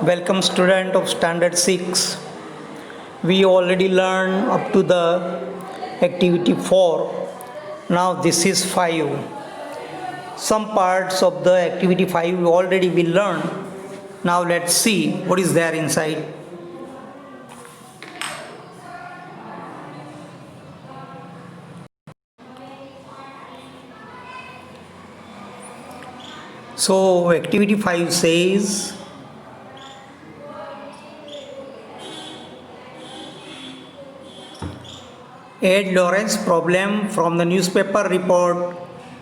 Welcome student of standard 6. We already learned up to the activity 4. Now this is 5. Some parts of the activity 5 we already will learn. Now let's see what is there inside. So activity 5 says add Lorentz problem from the newspaper report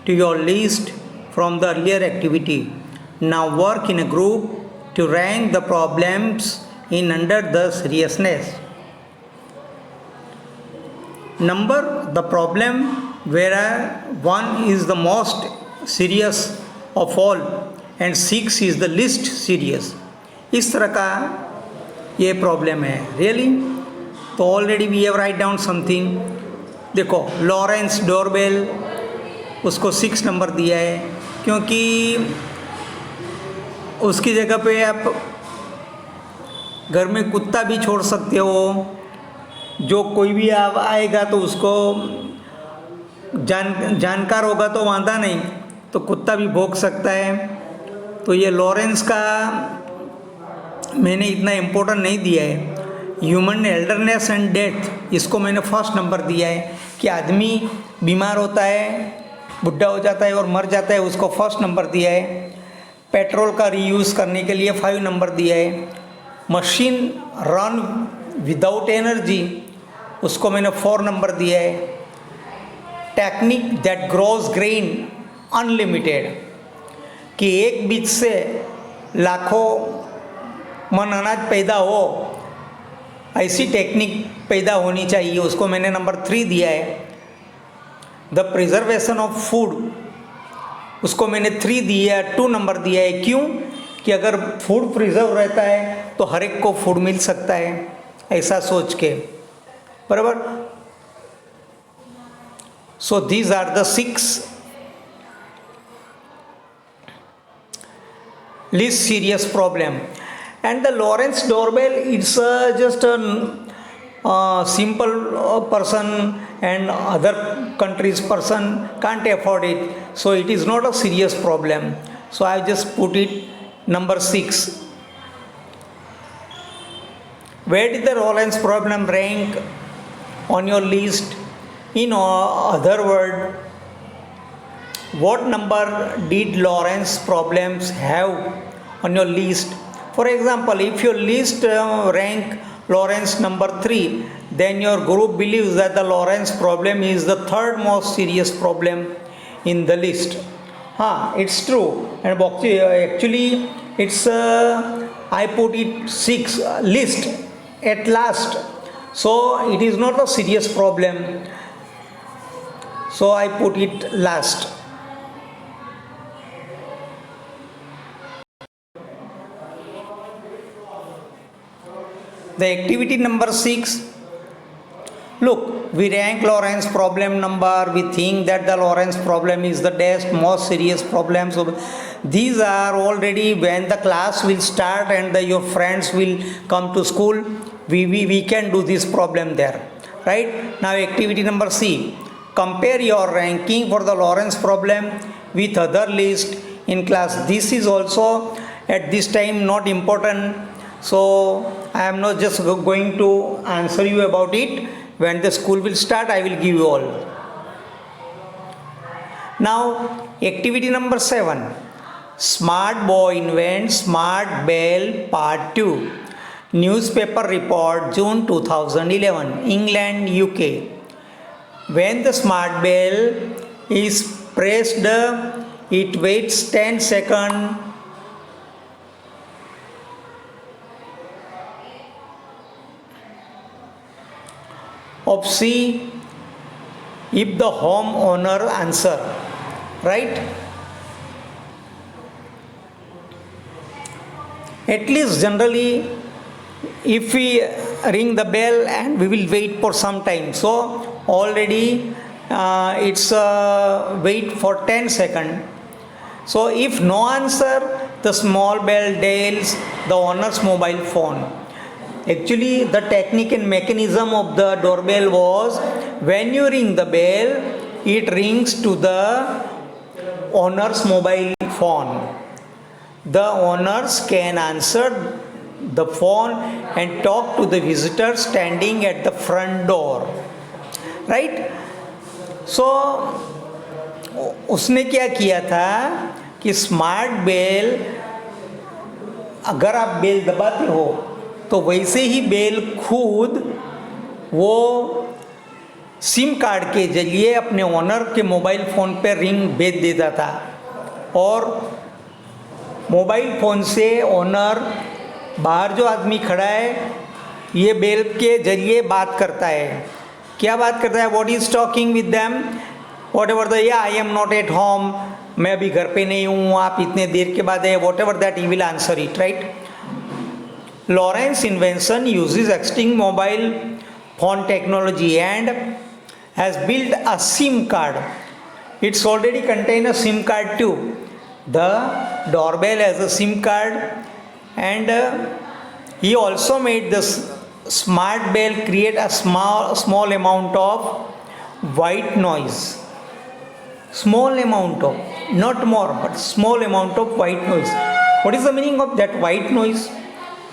to your list from the earlier activity. Now work in a group to rank the problems in under the seriousness. Number the problem where 1 is the most serious of all and 6 is the least serious. इस तरह का ये problem है really. तो already we have write down something. देखो Lawrence doorbell उसको 6 number दिया है क्योंकि उसकी जगह पे आप घर में कुत्ता भी छोड़ सकते हो. जो कोई भी आएगा तो उसको जानकार होगा तो वांधा नहीं, तो कुत्ता भी भौंक सकता है. तो ये लॉरेंस का मैंने इतना इम्पोर्टेंट नहीं दिया है. ह्यूमन एल्डरनेस एंड डेथ इसको मैंने फर्स्ट नंबर दिया है कि आदमी बीमार होता है, बुढ़ा हो जाता है और मर जाता है, उसको फर्स्ट नंबर दिया है. पेट्रोल का रीयूज़ करने के लिए 5 नंबर दिया है. मशीन रन विदाउट एनर्जी उसको मैंने 4 नंबर दिया है. Technique that grows grain unlimited कि एक बीज से लाखों मन अनाज पैदा हो, ऐसी टेक्निक पैदा होनी चाहिए, उसको मैंने नंबर 3 दिया है. द प्रिजर्वेशन ऑफ फूड उसको मैंने 3 दिया, 2 नंबर दिया है. क्यों कि अगर फूड प्रिजर्व रहता है तो हर एक को फूड मिल सकता है, ऐसा सोच के. बराबर. So these are the 6 least serious problem. And the Lorentz doorbell, it's just a simple person and other countries person can't afford it, so it is not a serious problem. So I just put it number 6. Where did the Lorentz problem rank on your list? In other words, what number did Lorentz problems have on your list? For example, if your list rank Lorentz number 3, then your group believes that the Lorentz problem is the third most serious problem in the list. It's true. And actually it's I put it 6 list at last, so it is not a serious problem, so I put it last. The activity number 6. Look, we rank Lorentz problem number. We think that the Lorentz problem is the most serious problem. So these are already when the class will start and your friends will come to school. We can do this problem there. Right? Now activity number C. Compare your ranking for the Lorentz problem with other list in class. This is also at this time not important. So I am not just going to answer you about it. When the school will start, I will give you all. Now activity number 7. Smart boy invents smart bell part 2. Newspaper report June 2011. England, UK. When the smart bell is pressed, it waits 10 seconds of C if the homeowner answer. Right? At least generally if we ring the bell and we will wait for some time, so already it's wait for 10 seconds. So if no answer, the small bell dials the owner's mobile phone. Actually, the technique and mechanism of the doorbell was when you ring the bell, it rings to the owner's mobile phone. The owners can answer the phone and talk to the visitor standing at the front door. Right? So, उसने क्या किया था कि smart bell, अगर आप bell दबाते हो तो वैसे ही बेल खुद वो सिम कार्ड के जरिए अपने ओनर के मोबाइल फ़ोन पे रिंग भेज देता था और मोबाइल फ़ोन से ओनर बाहर जो आदमी खड़ा है ये बेल के जरिए बात करता है. क्या बात करता है? What is talking with them, whatever the, या I am not at home, मैं अभी घर पे नहीं हूँ, आप इतने देर के बाद है, whatever that he will answer it. Right? Lawrence invention uses existing mobile phone technology and has built a SIM card. It's already contain a SIM card too. The doorbell has a SIM card, and he also made this smart bell create a small amount of white noise. Small amount of, not more, but small amount of white noise. What is the meaning of that white noise?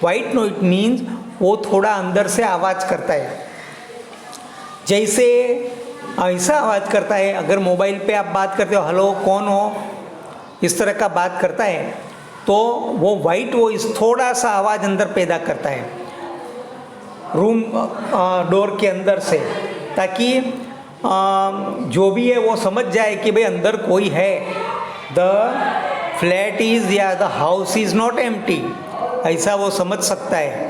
White noise means वो थोड़ा अंदर से आवाज़ करता है. जैसे ऐसा आवाज़ करता है, अगर मोबाइल पे आप बात करते हो, हेलो कौन हो, इस तरह का बात करता है, तो वो वाइट वॉइस थोड़ा सा आवाज़ अंदर पैदा करता है रूम डोर के अंदर से, ताकि जो भी है वो समझ जाए कि भाई अंदर कोई है. द फ्लैट इज़ या the house is not empty, ऐसा वो समझ सकता है.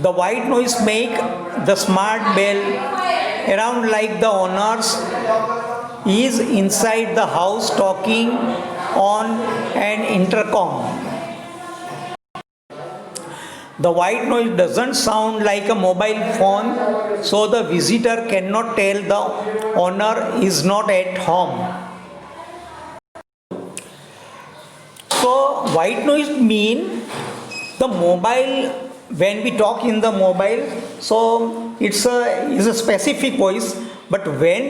The white noise make the smart bell around like the owners is inside the house talking on an intercom. The white noise doesn't sound like a mobile phone, so the visitor cannot tell the owner is not at home. So white noise mean the mobile, when we talk in the mobile, so it's a specific voice, but when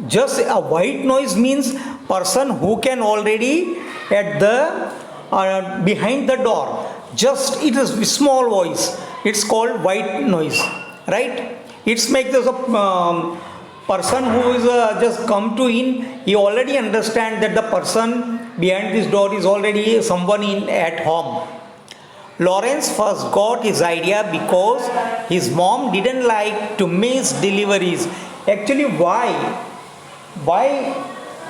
just a white noise means person who can already at the behind the door, just it is small voice, it's called white noise. Right? It's make this a person who is just come to in, he already understand that the person behind this door is already someone in at home. Lawrence first got his idea because his mom didn't like to miss deliveries. Actually, why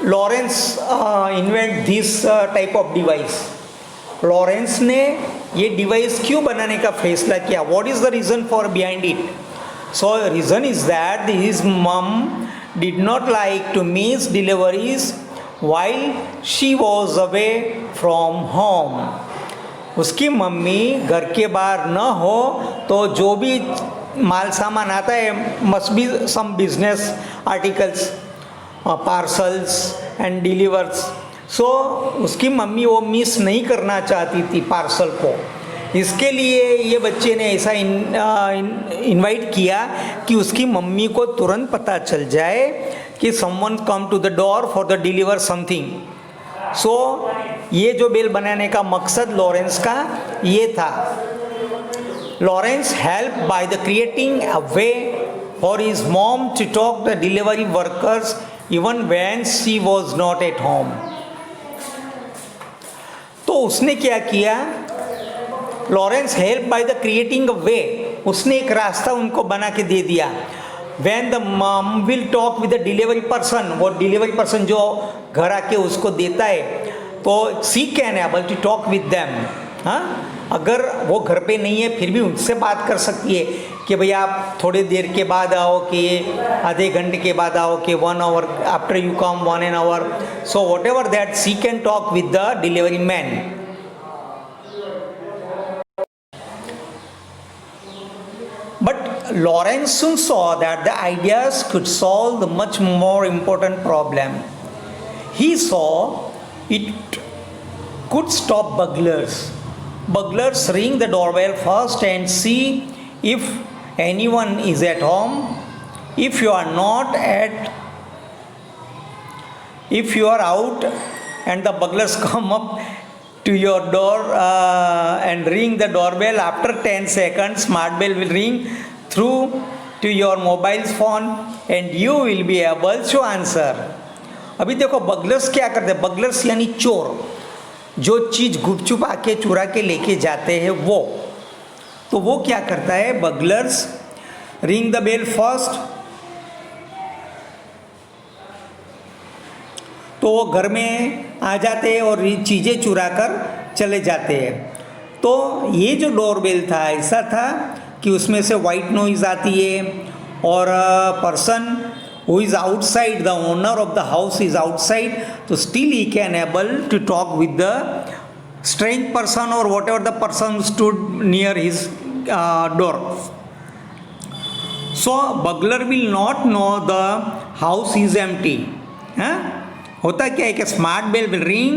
Lawrence invent this type of device? Lawrence ने ये device क्यों बनाने का फैसला किया? What is the reason for behind it? So reason is that his mom did not like to miss deliveries while she was away from home. उसकी mummy घर के बाहर न हो तो जो भी माल सामान आता है, must be some business articles, parcels and delivers. So उसकी मम्मी वो मिस नहीं करना चाहती थी पार्सल को. इसके लिए ये बच्चे ने ऐसा इनवाइट किया कि उसकी मम्मी को तुरंत पता चल जाए कि someone come to the door for the deliver something. So ये जो बेल बनाने का मकसद लॉरेंस का ये था. Lawrence help by the creating a way for his mom to talk the delivery workers even when she was not at home. तो उसने क्या किया? Lawrence help by the creating a way, उसने एक रास्ता उनको बना के दे दिया. When the mom will talk with the delivery person, वो डिलीवरी पर्सन जो घर आके उसको देता है, तो she can able to talk with them. हाँ, अगर वो घर पे नहीं है फिर भी उनसे बात कर सकती है कि भैया आप थोड़ी देर के बाद आओ, कि आधे घंटे के बाद आओ, कि 1 hour after you come 1 hour. So whatever that she can talk with the delivery man. But Lawrence soon saw that the ideas could solve the much more important problem. He saw it could stop burglars. Burglars ring the doorbell first and see if anyone is at home. If you are not at, if you are out and the burglars come up to your door and ring the doorbell, after 10 seconds smart bell will ring through to your mobile phone and you will be able to answer. अभी देखो बगलर्स क्या करते हैं, बगलर्स यानी चोर, जो चीज़ गुपचुप आके चुरा के लेके जाते हैं वो, तो वो क्या करता है, बगलर्स रिंग द बेल फर्स्ट, तो वो घर में आ जाते हैं और चीज़ें चुरा कर चले जाते हैं। तो ये जो डोरबेल था ऐसा था कि उसमें से वाइट नॉइज़ आती है और person who is outside, the owner of the house is outside, so still he can able to talk with the strange person or whatever the person stood near his door. So burglar will not know the house is empty. होता क्या है कि smart bell will ring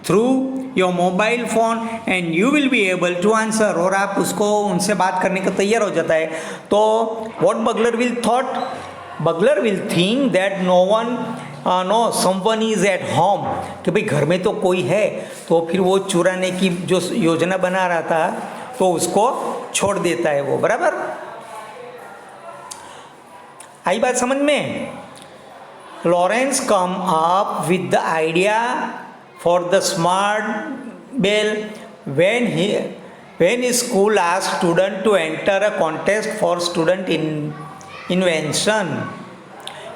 through your mobile phone and you will be able to answer, और आप उसको उनसे बात करने का तैयार हो जाता है। तो what burglar will thought, burglar will think that someone is at home, कि भाई घर में तो कोई है, तो फिर वो चुराने की जो योजना बना रहा था तो उसको छोड़ देता है वो, बराबर। आई बात समझ में। Lawrence come up with the idea for the smart bell when his school asked student to enter a contest for student invention.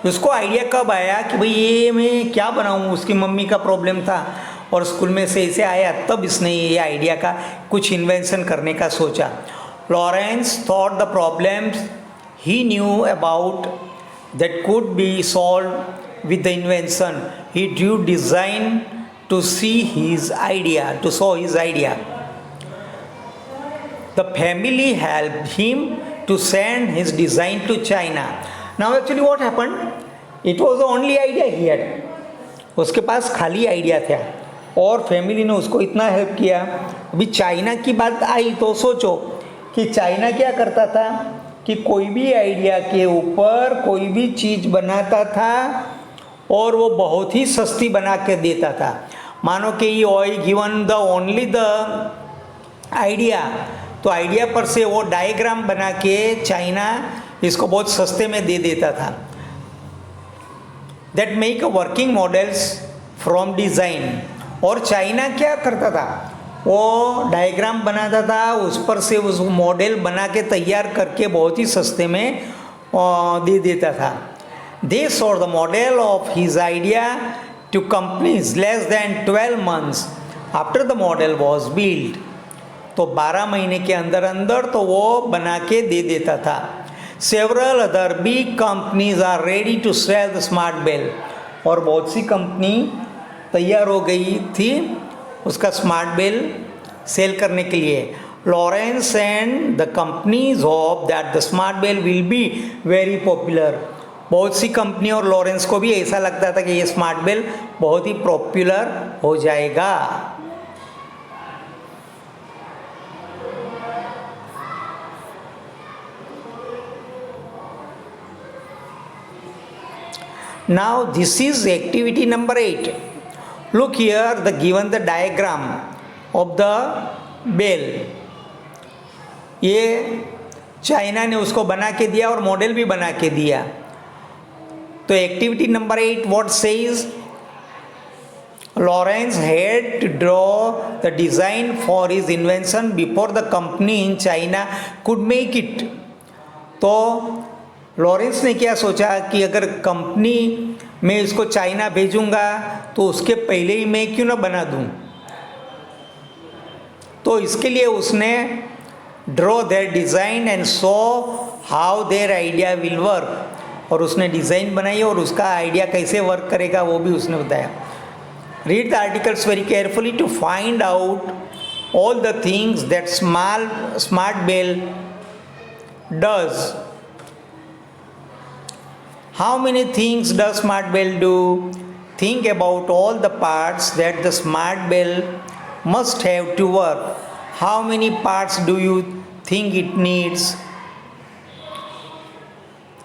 उसको आइडिया कब आया कि भाई ये मैं क्या बनाऊँ, उसकी मम्मी का प्रॉब्लम था और स्कूल में से इसे आया, तब इसने ये आइडिया का कुछ इन्वेंशन करने का सोचा। Lawrence thought the problems he knew about that could be solved with the invention, he drew design to see his idea, to show his idea. The family helped him to send his design to China. Now actually what happened? It was the only idea he had. उसके पास खाली idea था और family ने उसको इतना help किया। अभी China की बात आई तो सोचो कि चाइना क्या करता था कि कोई भी आइडिया के ऊपर कोई भी चीज़ बनाता था और वो बहुत ही सस्ती बना के देता था। मानो कि ये I given the only the idea, तो आइडिया पर से वो डायग्राम बना के चाइना इसको बहुत सस्ते में दे देता था। That make a working models from design, और चाइना क्या करता था, वो डायग्राम बनाता था, उस पर से उस मॉडल बना के तैयार करके बहुत ही सस्ते में दे देता था। They sold the model of his idea to companies less than 12 months after the model was build. तो 12 महीने के अंदर अंदर तो वो बना के दे देता था। Several other big companies are ready to sell the smart bell, और बहुत सी कंपनी तैयार हो गई थी उसका स्मार्ट बेल सेल करने के लिए। Lawrence and the companies hope that the smart bell will be very popular. बहुत सी कंपनी और लॉरेंस को भी ऐसा लगता था कि ये स्मार्ट बेल बहुत ही पॉपुलर हो जाएगा। Now this is activity number 8. Look here, the given the diagram of the bell. ये चाइना ने उसको बना के दिया और मॉडल भी बना के दिया। तो activity number 8 what says, Lawrence had to draw the design for his invention before the company in China could make it. तो लॉरेंस ने क्या सोचा कि अगर कंपनी में इसको चाइना भेजूंगा तो उसके पहले ही मैं क्यों ना बना दूं। तो इसके लिए उसने draw their design and so how their idea will work, और उसने डिज़ाइन बनाई और उसका आइडिया कैसे वर्क करेगा वो भी उसने बताया। Read the articles very carefully to find out all the things that smart bell does How many things does smart bell do? Think about all the parts that the smart bell must have to work. How many parts do you think it needs?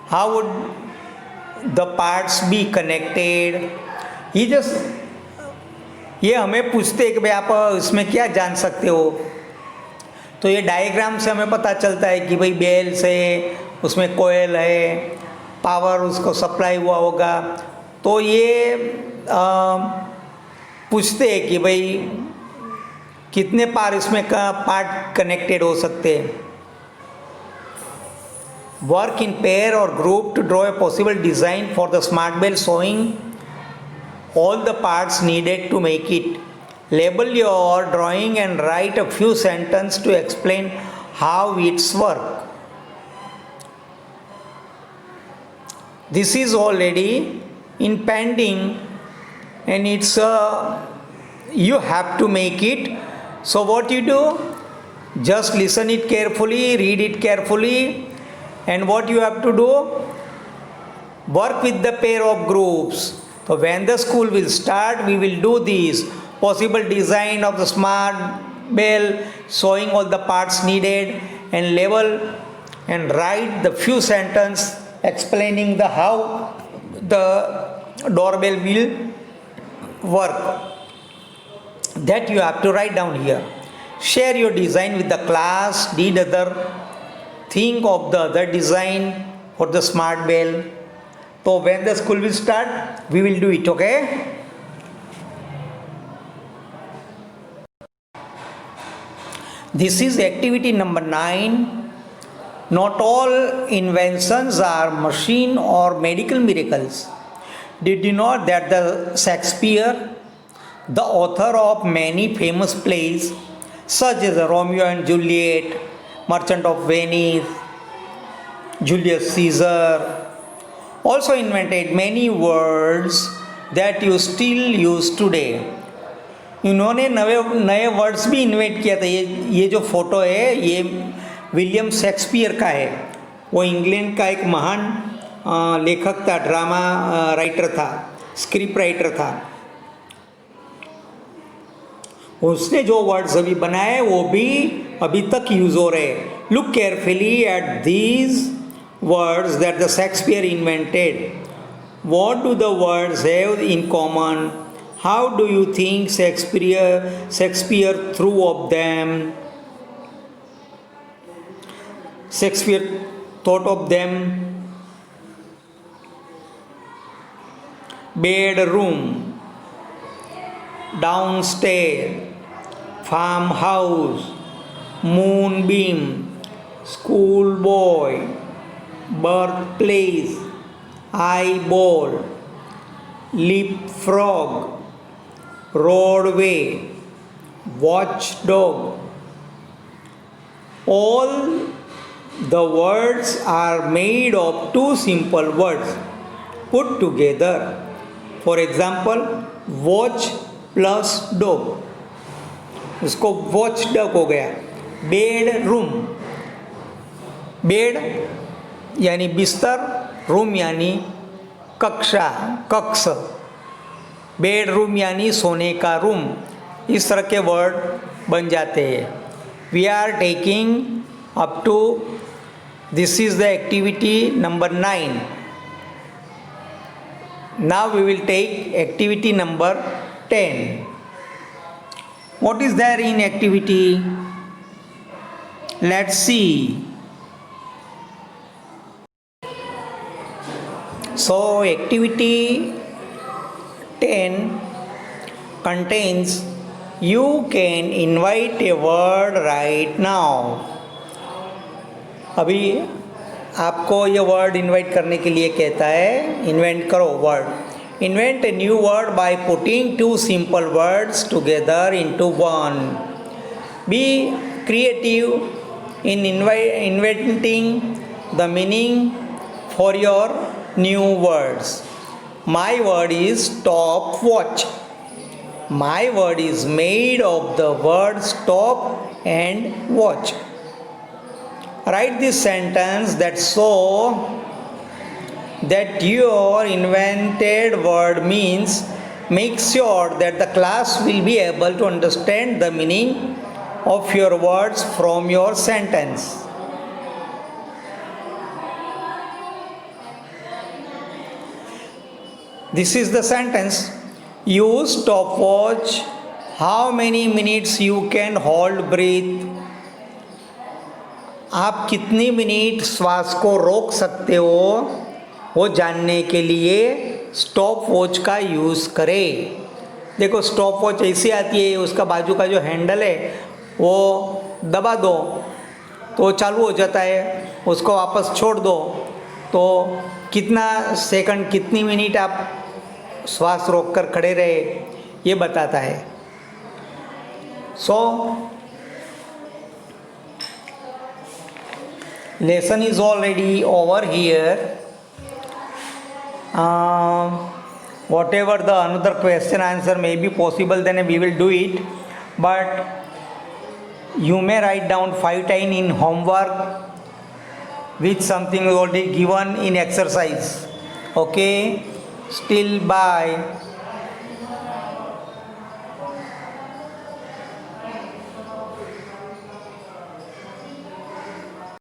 How would the parts be connected? He just ये हमें पूछते हैं कि भाई आप इसमें क्या जान सकते हो, तो ये डायग्राम से हमें पता चलता है कि भाई बेल से उसमें कोयल है, पावर उसको सप्लाई हुआ होगा। तो ये पूछते हैं कि भाई कितने पार इसमें का पार्ट कनेक्टेड हो सकते हैं। वर्क इन पेयर और group to draw a possible design for the smart bell showing all the parts needed to make it. Label your drawing and write a few sentences to explain how it's work. This is already in pending and it's you have to make it. So what you do? Just listen it carefully, read it carefully, and what you have to do? Work with the pair of groups. So when the school will start, we will do this possible design of the smart bell, showing all the parts needed, and label and write the few sentences explaining the how the doorbell will work. That you have to write down here. Share your design with the class. Did other think of the other design for the smart bell? So when the school will start, we will do it, okay? This is activity number 9. Not all inventions are machine or medical miracles. Did you know that the Shakespeare, the author of many famous plays such as Romeo and Juliet, Merchant of Venice, Julius Caesar, also invented many words that you still use today. इन्होंने नए words भी invent किया था। ये जो photo है ये William Shakespeare का है। वो इंग्लैंड का एक महान लेखक था, ड्रामा राइटर था, स्क्रिप्ट राइटर था। उसने जो वर्ड्स अभी बनाए वो भी अभी तक यूज हो रहे। Look carefully at these words that the Shakespeare invented. What do the words have in common? How do you think Shakespeare threw of them? Shakespeare thought of them. Bedroom, downstairs, farmhouse, moonbeam, schoolboy, birthplace, eyeball, leapfrog, roadway, watchdog. All the words are made of two simple words put together. For example, watch plus dog, उसको watch dog हो गया। Bed room, bed यानी बिस्तर, room यानी कक्षा, कक्ष, bedroom यानी सोने का रूम। इस तरह के वर्ड बन जाते हैं। We are taking up to this is the activity number 9. Now we will take activity number 10. What is there in activity? Let's see. So activity 10 contains you can invite a word right now. अभी आपको ये word invite करने के लिए कहता है, invent करो word. Invent a new word by putting two simple words together into one. Be creative in inventing the meaning for your new words. My word is stopwatch. My word is made of the word stop and watch. Write this sentence that show that your invented word means, make sure that the class will be able to understand the meaning of your words from your sentence. This is the sentence. Use stopwatch. How many minutes you can hold breath? आप कितनी minute श्वास को रोक सकते हो वो जानने के लिए स्टॉप वॉच का यूज़ करें. देखो स्टॉप वॉच ऐसी आती है, उसका बाजू का जो हैंडल है वो दबा दो तो वो चालू हो जाता है, उसको वापस छोड़ दो तो कितना सेकंड कितनी मिनट आप श्वास रोक कर खड़े रहे ये बताता है. सो lesson is already over here. Whatever the another question answer may be possible, then we will do it, but you may write down 5 times in homework which something is already given in exercise. Okay, still bye.